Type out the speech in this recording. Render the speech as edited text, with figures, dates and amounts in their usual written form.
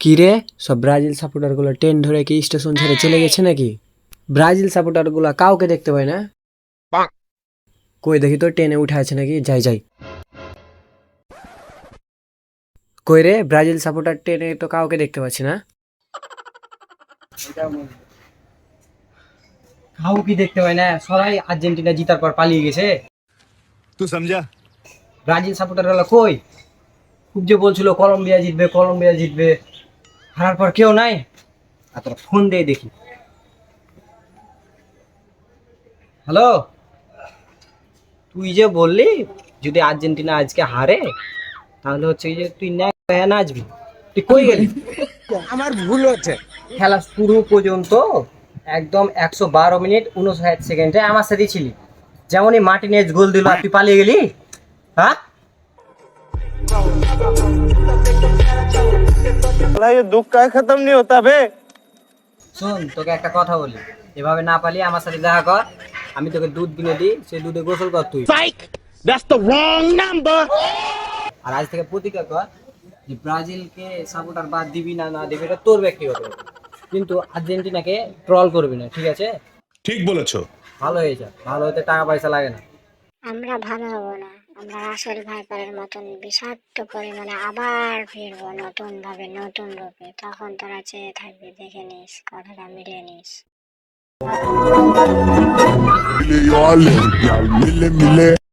কি রে, সব ব্রাজিল সাপোর্টার গুলো ট্রেন ধরে কি স্টেশন ছেড়ে চলে গেছে নাকি? ব্রাজিল সাপোর্টার গুলা কাউকে দেখতে পাই না। কই দেখি তো ট্রেনে উঠে আছে নাকি, যাই যাই। কই রে, ব্রাজিল সাপোর্টার ট্রেনে তো কাউকে দেখতে পাচ্ছি না। কাউকে দেখতে পাই না, সবাই আর্জেন্টিনা জিতার পর পালিয়ে গেছে। तू समझा। ব্রাজিল সাপোর্টার গুলো কই? খুব যে বলছিল কলম্বিয়া জিতবে, কলম্বিয়া জিতবে, হারার পর কেউ নাই। আর তোরা ফোন দিয়ে দেখি। হ্যালো, তুই যে বললি যদি আর্জেন্টিনা আজকে হারে তাহলে হচ্ছে এই যে তুই নাচবি, তুই কই গেলি? আমার ভুল হচ্ছে। খেলা শুরু পর্যন্ত একদম 112 মিনিট 59 সেকেন্ডে আমার সাথে ছিলি, যেমনই মার্টিনেজ গোল দিল আর তুই পালিয়ে গেলি। হ্যাঁ, ये दुख का खत्म नहीं होता बे। শোন তোকে একটা কথা বলি, এভাবে না পালিয়ে আমার সাথে দেখা কর, আমি তোকে দুধ কিনে দিই, সেই দুধে গোসল কর তুই। That's the wrong number. আর আজ থেকে প্রতিজ্ঞা কর যে ব্রাজিলকে সাপোর্টার বাদ দিবি না, না দিবি এটা তোর ব্যক্তিগত ব্যাপার। কিন্তু আর্জেন্টিনাকে ট্রল করবি না, ঠিক আছে? ঠিক বলেছো। ভালো হয়ে যা, ভালো হতে টাকা পয়সা লাগে না। আমরা ভালো হব না, আমরা আসল ভাইপারের মতন বিষাক্ত পরিমাণে আবার ফিরবো নতুন ভাবে, নতুন রূপে। তখন তোরা চেয়ে থাকবি, দেখে নিস, কথাটা মিলিয়ে নিস। Mille, yo, alle, ja, mille, mille.